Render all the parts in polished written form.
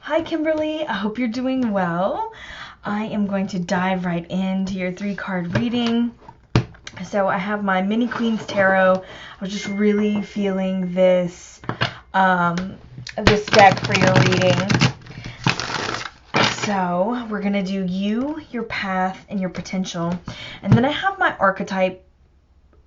Hi Kimberly, I hope you're doing well. I am going to dive right into your 3-card reading. So I have my Mini Queens Tarot. I was just really feeling this this deck for your reading. So we're gonna do you, your path, and your potential. And then I have my archetype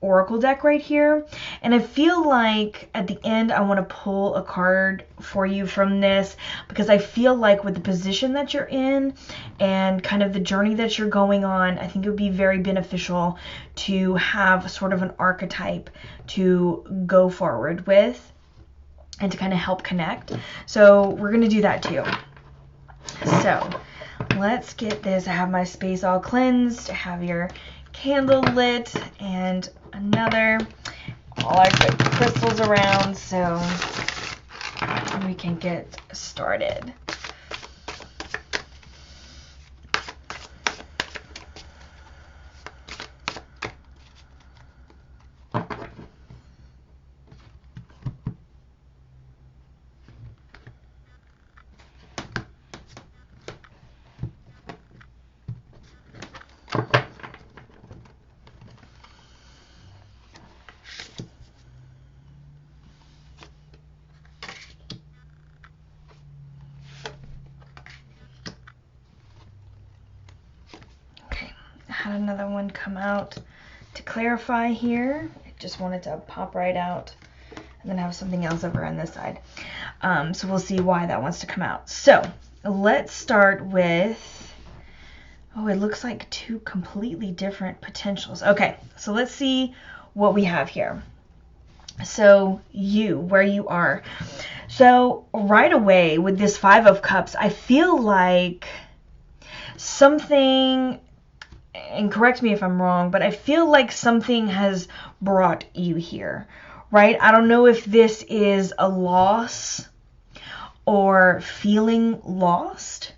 oracle deck right here, and I feel like at the end I want to pull a card for you from this, because I feel like with the position that you're in and kind of the journey that you're going on, I think it would be very beneficial to have sort of an archetype to go forward with and to kind of help connect. So we're going to do that too. So let's get this. I have my space all cleansed, I have your candle lit, and another. All I put crystals around so we can get started. Had another one come out to clarify here. I just wanted to pop right out and then have something else over on this side. So we'll see why that wants to come out. So let's start with, oh, it looks like 2 completely different potentials. Okay, so let's see what we have here. So you, where you are. So right away with this 5 of Cups, I feel like something, and correct me if I'm wrong, but I feel like something has brought you here, right? I don't know if this is a loss or feeling lost,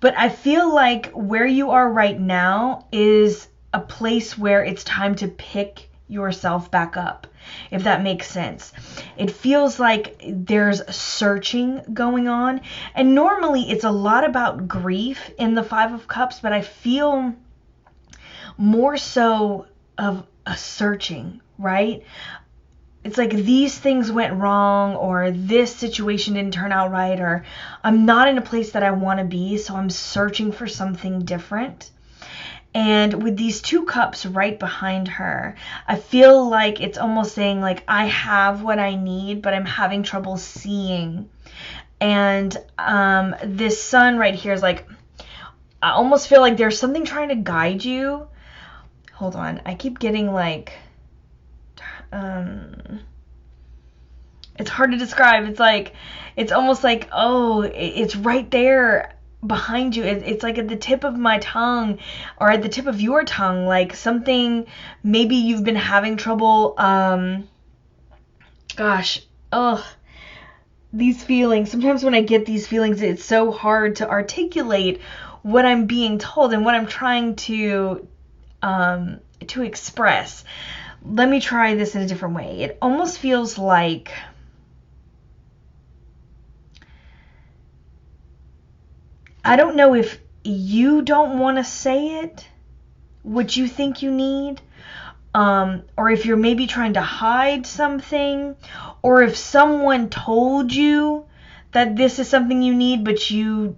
but I feel like where you are right now is a place where it's time to pick yourself back up, if that makes sense. It feels like there's searching going on, and normally it's a lot about grief in the 5 of Cups, but I feel more so of a searching, right? It's like these things went wrong, or this situation didn't turn out right, or I'm not in a place that I want to be, so I'm searching for something different. And with these 2 cups right behind her, I feel like it's almost saying like, I have what I need, but I'm having trouble seeing. And this sun right here is like, I almost feel like there's something trying to guide you. Hold on, I keep getting like, it's hard to describe. It's like, it's almost like, oh, it's right there behind you. It's like at the tip of my tongue, or at the tip of your tongue, like something, maybe you've been having trouble, these feelings. Sometimes when I get these feelings, it's so hard to articulate what I'm being told and what I'm trying to express. Let me try this in a different way. It almost feels like I don't know if you don't want to say it, what you think you need, or if you're maybe trying to hide something, or if someone told you that this is something you need, but you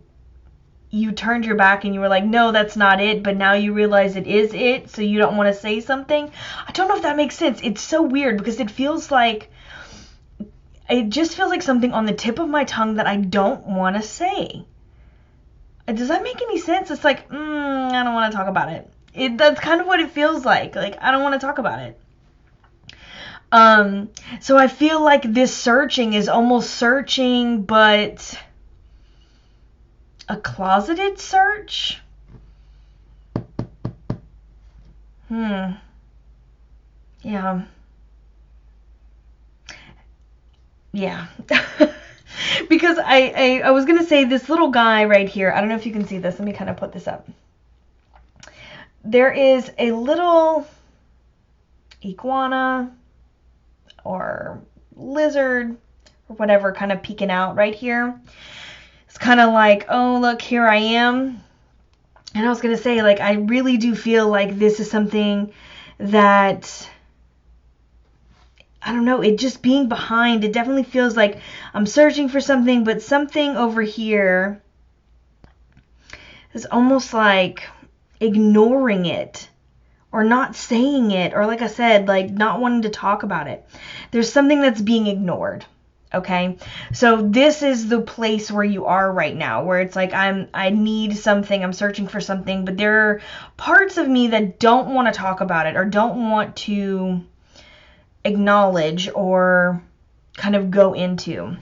turned your back and you were like, no, that's not it, but now you realize it is it, so you don't want to say something. I don't know if that makes sense. It's so weird, because it just feels like something on the tip of my tongue that I don't want to say. Does that make any sense? It's like, I don't want to talk about it. That's kind of what it feels like. Like, I don't want to talk about it. So I feel like this searching is almost searching, but a closeted search? Yeah. Yeah. Because I was going to say this little guy right here. I don't know if you can see this. Let me kind of put this up. There is a little iguana or lizard or whatever kind of peeking out right here. It's kind of like, oh, look, here I am. And I was going to say, like, I really do feel like this is something that, I don't know, it just being behind, it definitely feels like I'm searching for something, but something over here is almost like ignoring it or not saying it, or like I said, like not wanting to talk about it. There's something that's being ignored. Okay, so this is the place where you are right now, where it's like I need something, I'm searching for something, but there are parts of me that don't want to talk about it or don't want to acknowledge or kind of go into.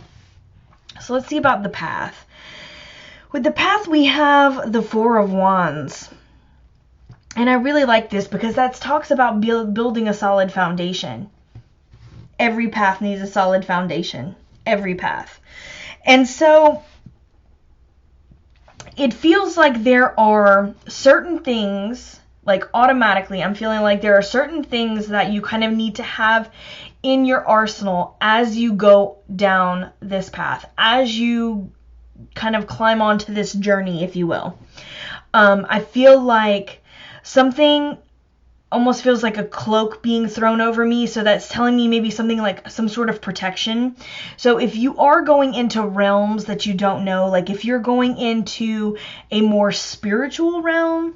So let's see about the path. With the path, we have the Four of Wands. And I really like this because that talks about building a solid foundation. Every path needs a solid foundation. Every path. And so it feels like there are certain things, like automatically, I'm feeling like there are certain things that you kind of need to have in your arsenal as you go down this path, as you kind of climb onto this journey, if you will. I feel like something almost feels like a cloak being thrown over me, so that's telling me maybe something like some sort of protection. So if you are going into realms that you don't know, like if you're going into a more spiritual realm,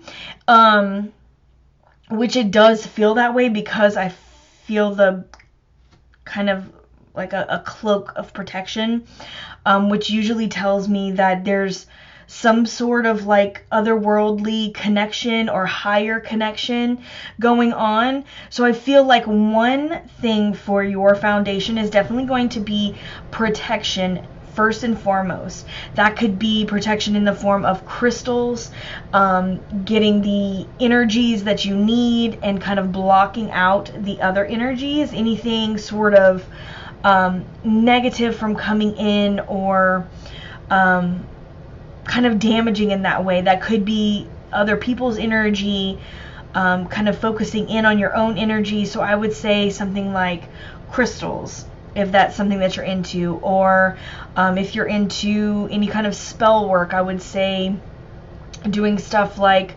which it does feel that way because I feel the kind of like a cloak of protection, which usually tells me that there's some sort of like otherworldly connection or higher connection going on. So I feel like one thing for your foundation is definitely going to be protection first and foremost. That could be protection in the form of crystals, getting the energies that you need and kind of blocking out the other energies, anything sort of negative from coming in or kind of damaging in that way. That could be other people's energy, kind of focusing in on your own energy. So I would say something like crystals, if that's something that you're into, or if you're into any kind of spell work, I would say doing stuff like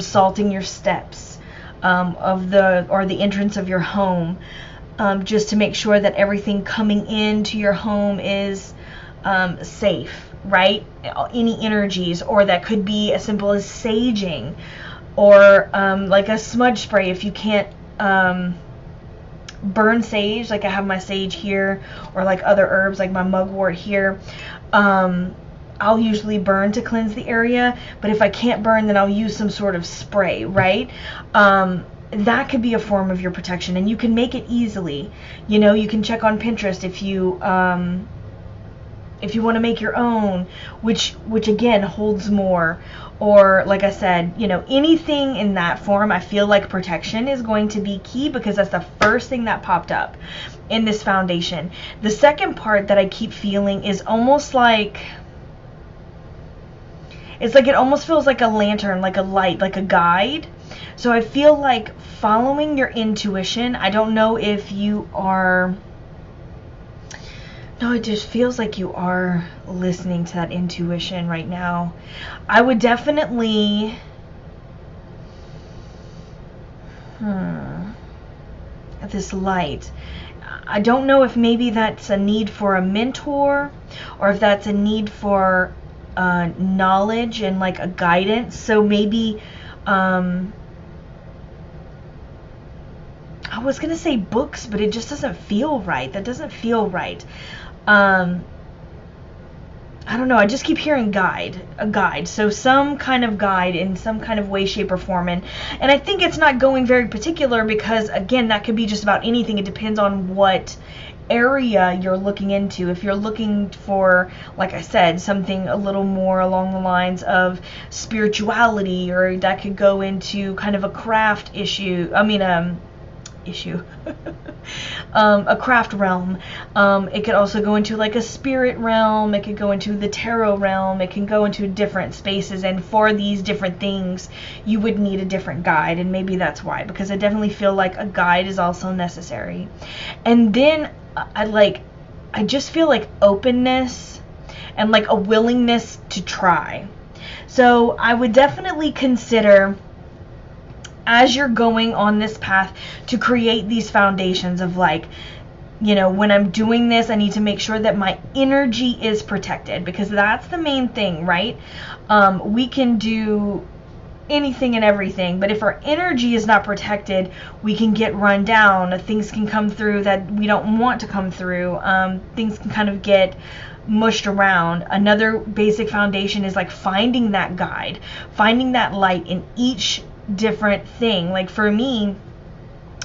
salting your steps of the entrance of your home, just to make sure that everything coming into your home is safe, right? Any energies, or that could be as simple as saging, or like a smudge spray if you can't burn sage, like I have my sage here, or like other herbs like my mugwort here. I'll usually burn to cleanse the area, but if I can't burn, then I'll use some sort of spray, right? That could be a form of your protection, and you can make it easily. You know, you can check on Pinterest if you want to make your own, which again holds more, or like I said, you know, anything in that form. I feel like protection is going to be key because that's the first thing that popped up in this foundation. The second part that I keep feeling is almost like, it's like it almost feels like a lantern, like a light, like a guide. So I feel like following your intuition. I don't know if you are... No, it just feels like you are listening to that intuition right now. I would definitely... This light. I don't know if maybe that's a need for a mentor, or if that's a need for knowledge and like a guidance. So maybe... I was going to say books, but it just doesn't feel right. That doesn't feel right. I don't know. I just keep hearing a guide. So some kind of guide in some kind of way, shape, or form. And I think it's not going very particular because, again, that could be just about anything. It depends on what area you're looking into. If you're looking for, like I said, something a little more along the lines of spirituality, or that could go into kind of a craft issue. A craft realm. It could also go into like a spirit realm. It could go into the tarot realm. It can go into different spaces, and for these different things you would need a different guide, and maybe that's why, because I definitely feel like a guide is also necessary. And then I just feel like openness and like a willingness to try. So I would definitely consider, as you're going on this path, to create these foundations of like, you know, when I'm doing this, I need to make sure that my energy is protected, because that's the main thing, right? We can do anything and everything, but if our energy is not protected, we can get run down. Things can come through that we don't want to come through. Things can kind of get mushed around. Another basic foundation is like finding that guide, finding that light in each different thing. Like for me,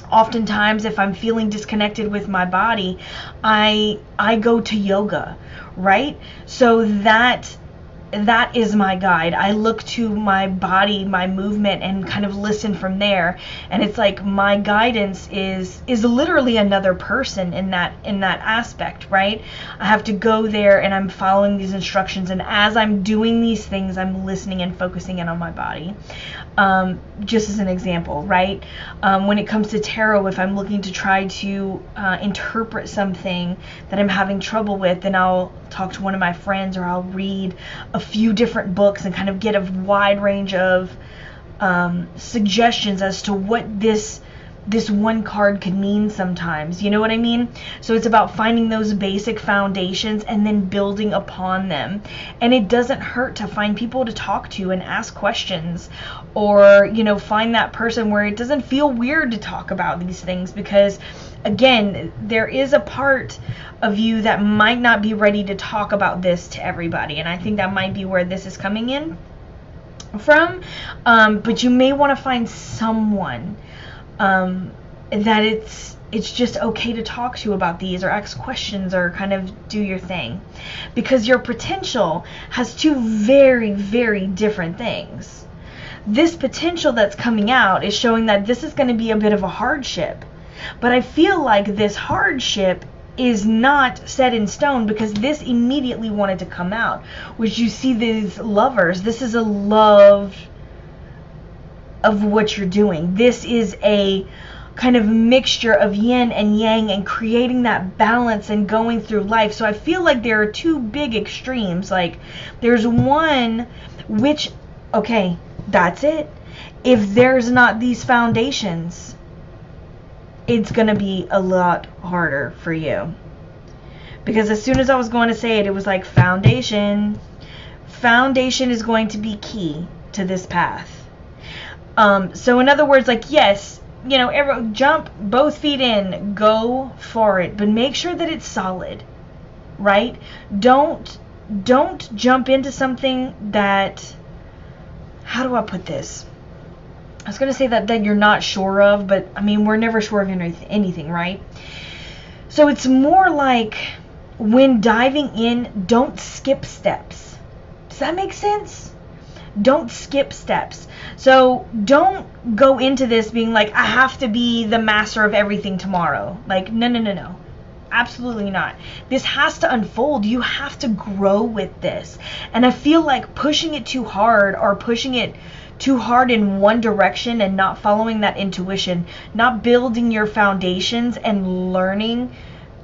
oftentimes if I'm feeling disconnected with my body, I go to yoga, right? So that is my guide. I look to my body, my movement, and kind of listen from there. And it's like my guidance is literally another person in that aspect, right? I have to go there and I'm following these instructions, and as I'm doing these things, I'm listening and focusing in on my body. Just as an example, right? When it comes to tarot, if I'm looking to try to interpret something that I'm having trouble with, then I'll talk to one of my friends, or I'll read a few different books and kind of get a wide range of suggestions as to what this one card could mean sometimes. You know what I mean? So it's about finding those basic foundations and then building upon them. And it doesn't hurt to find people to talk to and ask questions, or, you know, find that person where it doesn't feel weird to talk about these things, because again, there is a part of you that might not be ready to talk about this to everybody, and I think that might be where this is coming in from. But you may want to find someone that it's just okay to talk to about these, or ask questions, or kind of do your thing, because your potential has two very, very different things. This potential that's coming out is showing that this is going to be a bit of a hardship, but I feel like this hardship is not set in stone, because this immediately wanted to come out, which you see these lovers. This is a love of what you're doing. This is a kind of mixture of yin and yang, and creating that balance and going through life. So I feel like there are two big extremes. Like there's one which, okay, that's it. If there's not these foundations, it's going to be a lot harder for you. Because as soon as I was going to say it, it was like foundation. Foundation is going to be key to this path. So in other words, like, yes, you know, jump both feet in, go for it, but make sure that it's solid, right? Don't jump into something that, how do I put this? I was going to say that you're not sure of, but I mean, we're never sure of anything, right? So it's more like, when diving in, don't skip steps. Does that make sense? Don't skip steps. So don't go into this being like, I have to be the master of everything tomorrow. Like, no. Absolutely not. This has to unfold. You have to grow with this. And I feel like pushing it too hard, or pushing it too hard in one direction and not following that intuition, not building your foundations and learning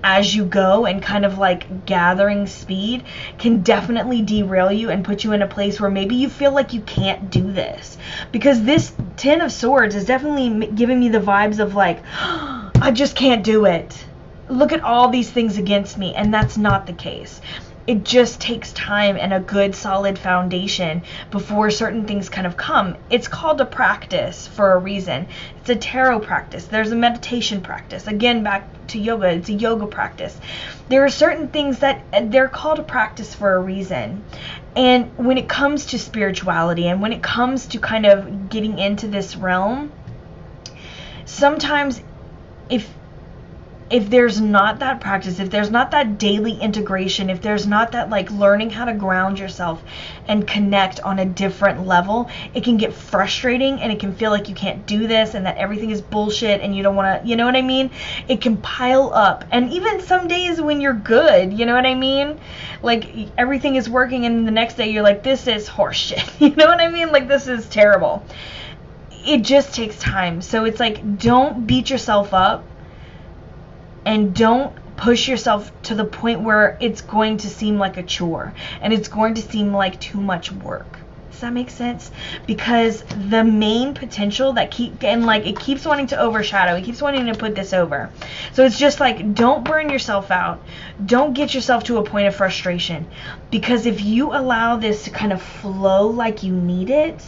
as you go and kind of like gathering speed, can definitely derail you and put you in a place where maybe you feel like you can't do this. Because this Ten of Swords is definitely giving me the vibes of like, oh, I just can't do it. Look at all these things against me. And that's not the case. It just takes time and a good solid foundation before certain things kind of come. It's called a practice for a reason. It's a tarot practice. There's a meditation practice. Again, back to yoga. It's a yoga practice. There are certain things that they're called a practice for a reason. And when it comes to spirituality, and when it comes to kind of getting into this realm, sometimes if there's not that practice, if there's not that daily integration, if there's not that like learning how to ground yourself and connect on a different level, it can get frustrating, and it can feel like you can't do this, and that everything is bullshit, and you don't want to, you know what I mean? It can pile up. And even some days when you're good, you know what I mean? Like everything is working, and the next day you're like, this is horseshit. You know what I mean? Like, this is terrible. It just takes time. So it's like, don't beat yourself up. And don't push yourself to the point where it's going to seem like a chore and it's going to seem like too much work. Does that make sense? Because the main potential that it keeps wanting to overshadow, it keeps wanting to put this over. So it's just like, don't burn yourself out. Don't get yourself to a point of frustration. Because if you allow this to kind of flow like you need it,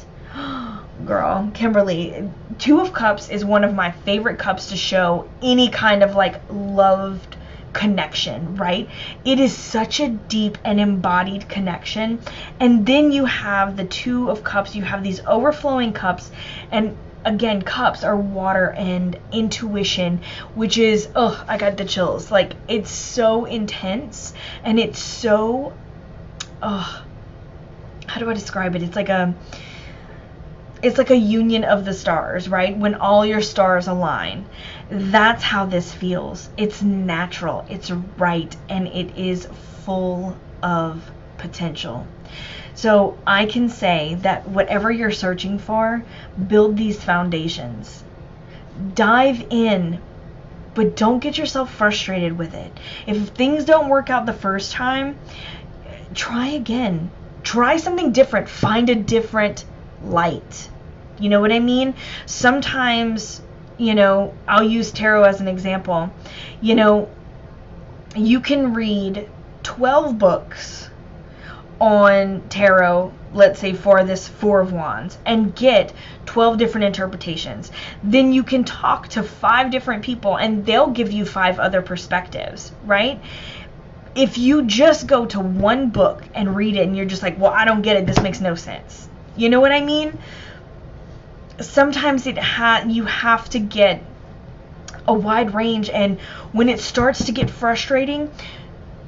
girl, Kimberly, Two of Cups is one of my favorite cups to show any kind of like loved connection, right? It is such a deep and embodied connection. And then you have the Two of Cups, you have these overflowing cups, and again, cups are water and intuition, which is, I got the chills. Like, it's so intense, and it's so, how do I describe it? It's like a union of the stars, right? When all your stars align. That's how this feels. It's natural, it's right, and it is full of potential. So I can say that whatever you're searching for, build these foundations. Dive in, but don't get yourself frustrated with it. If things don't work out the first time, try again. Try something different. Find a different light. You know what I mean? Sometimes, I'll use tarot as an example. You can read 12 books on tarot, let's say for this Four of Wands, and get 12 different interpretations. Then you can talk to 5 different people and they'll give you 5 other perspectives, right? If you just go to one book and read it and you're just like, well, I don't get it, this makes no sense. You know what I mean? Sometimes you have to get a wide range, and when it starts to get frustrating,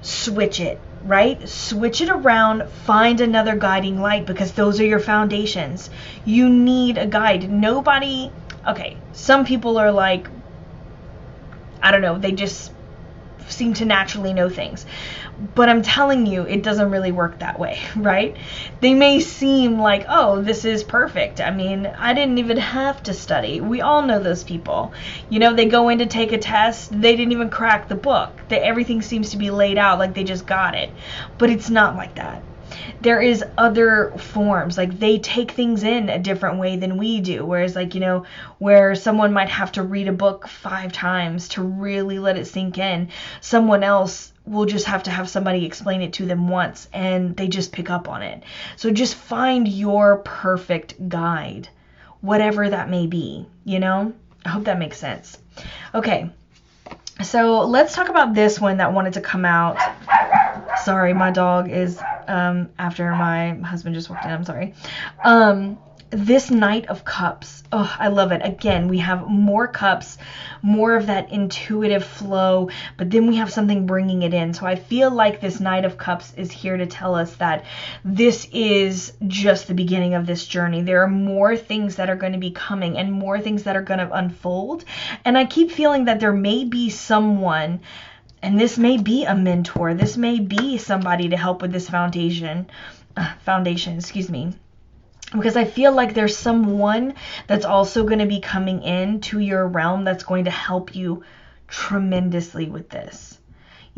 switch it, right? Switch it around, find another guiding light, because those are your foundations. You need a guide. Some people are like, I don't know, they just seem to naturally know things. But I'm telling you, it doesn't really work that way, right? They may seem like, oh, this is perfect. I mean, I didn't even have to study. We all know those people. They go in to take a test. They didn't even crack the book. Everything seems to be laid out like they just got it. But it's not like that. There is other forms, like they take things in a different way than we do, whereas where someone might have to read a book 5 times to really let it sink in, someone else will just have to have somebody explain it to them once and they just pick up on it. So just find your perfect guide, whatever that may be. I hope that makes sense. Okay, so let's talk about this one that wanted to come out. Sorry, my dog is after my husband just walked in. I'm sorry. This Knight of Cups. Oh, I love it. Again, we have more cups, more of that intuitive flow, but then we have something bringing it in. So I feel like this Knight of Cups is here to tell us that this is just the beginning of this journey. There are more things that are going to be coming and more things that are going to unfold. And I keep feeling that there may be someone, and this may be a mentor, this may be somebody to help with this foundation, because I feel like there's someone that's also going to be coming into your realm that's going to help you tremendously with this.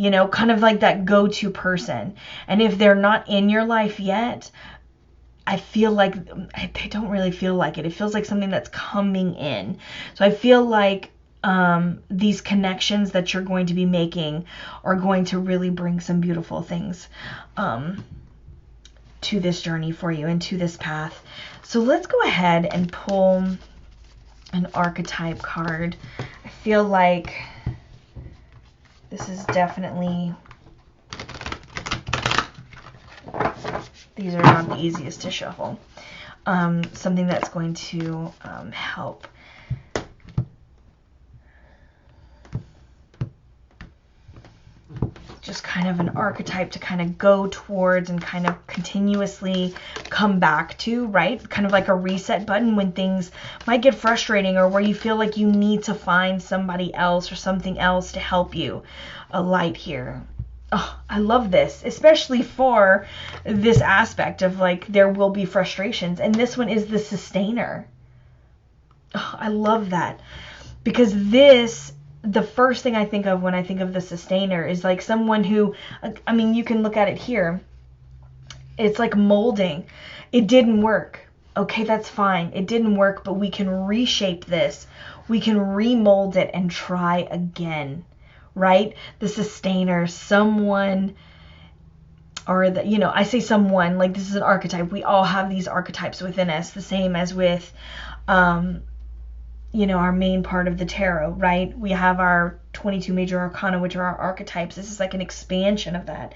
Kind of like that go-to person. And if they're not in your life yet, I feel like they don't really feel like it. It feels like something that's coming in. So I feel like these connections that you're going to be making are going to really bring some beautiful things to this journey for you and to this path. So let's go ahead and pull an archetype card. I feel like this is definitely, these are not the easiest to shuffle. Something that's going to help. Just kind of an archetype to kind of go towards and kind of continuously come back to, right? Kind of like a reset button when things might get frustrating or where you feel like you need to find somebody else or something else to help you. A light here. Oh, I love this, especially for this aspect of like there will be frustrations. And this one is the sustainer. Oh, I love that, because this the first thing I think of when I think of the sustainer is like someone who, I mean, you can look at it here. It's like molding. It didn't work. Okay, that's fine. It didn't work, but we can reshape this. We can remold it and try again, right? The sustainer, someone, or the, I say someone, like this is an archetype. We all have these archetypes within us, the same as with, our main part of the tarot, right? We have our 22 major arcana, which are our archetypes. This is like an expansion of that.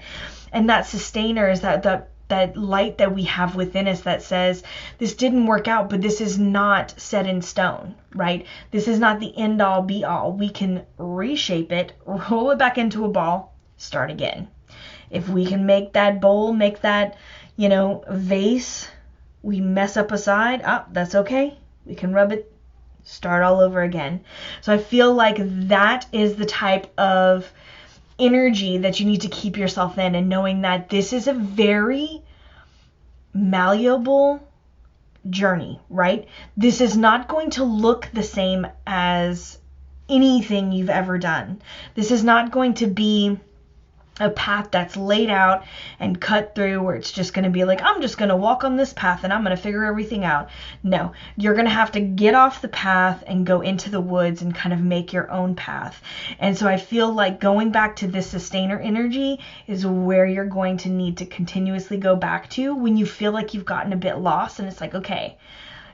And that sustainer is that light that we have within us that says, this didn't work out, but this is not set in stone, right? This is not the end all be all. We can reshape it, roll it back into a ball, start again. If we can make that bowl, make that, vase, we mess up a side, that's okay. We can rub it, start all over again. So I feel like that is the type of energy that you need to keep yourself in, and knowing that this is a very malleable journey, right? This is not going to look the same as anything you've ever done. This is not going to be a path that's laid out and cut through where it's just going to be like, I'm just going to walk on this path and I'm going to figure everything out. No, you're going to have to get off the path and go into the woods and kind of make your own path. And so I feel like going back to this sustainer energy is where you're going to need to continuously go back to when you feel like you've gotten a bit lost, and it's like, okay,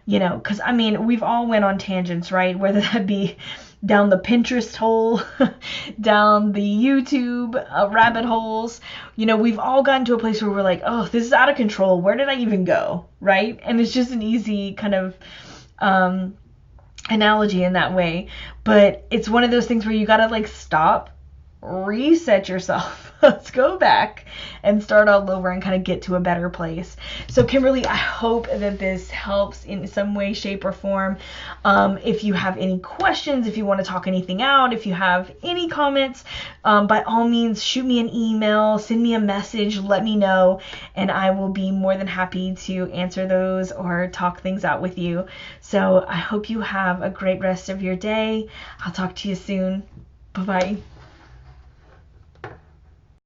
because I mean, we've all went on tangents, right? Whether that be down the Pinterest hole, down the YouTube rabbit holes. We've all gotten to a place where we're like, oh, this is out of control. Where did I even go? Right? And it's just an easy kind of analogy in that way. But it's one of those things where you got to like stop, reset yourself. Let's go back and start all over and kind of get to a better place. So Kimberly, I hope that this helps in some way, shape, or form. If you have any questions, if you want to talk anything out, if you have any comments, by all means, shoot me an email, send me a message, let me know, and I will be more than happy to answer those or talk things out with you. So I hope you have a great rest of your day. I'll talk to you soon. Bye-bye.